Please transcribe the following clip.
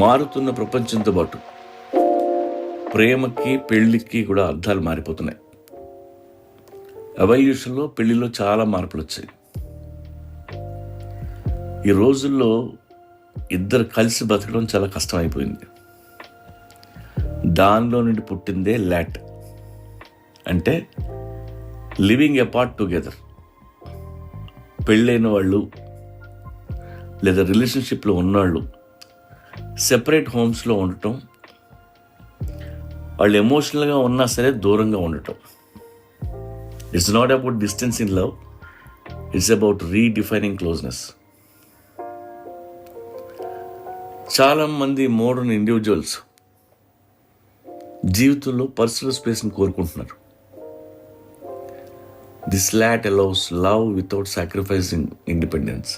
మారుతున్న ప్రపంచంతో పాటు ప్రేమకి పెళ్ళికి కూడా అర్థాలు మారిపోతున్నాయి. ఎవల్యూషన్లో పెళ్లిలో చాలా మార్పులు వచ్చాయి. ఈ రోజుల్లో ఇద్దరు కలిసి బతకడం చాలా కష్టమైపోయింది. దానిలో నుండి పుట్టిందే లాట్, అంటే లివింగ్ అపార్ట్ టుగెదర్. పెళ్ళైన వాళ్ళు లేదా రిలేషన్షిప్లో ఉన్నవాళ్ళు సెపరేట్ హోమ్స్లో ఉండటం, వాళ్ళు ఎమోషనల్గా ఉన్నా సరే దూరంగా ఉండటం. It's not about distance in love, it's about redefining closeness. చాలామంది మోడర్న్ ఇండివిజువల్స్ జీవితంలో పర్సనల్ స్పేస్ని కోరుకుంటున్నారు. This lot allows love without sacrificing independence.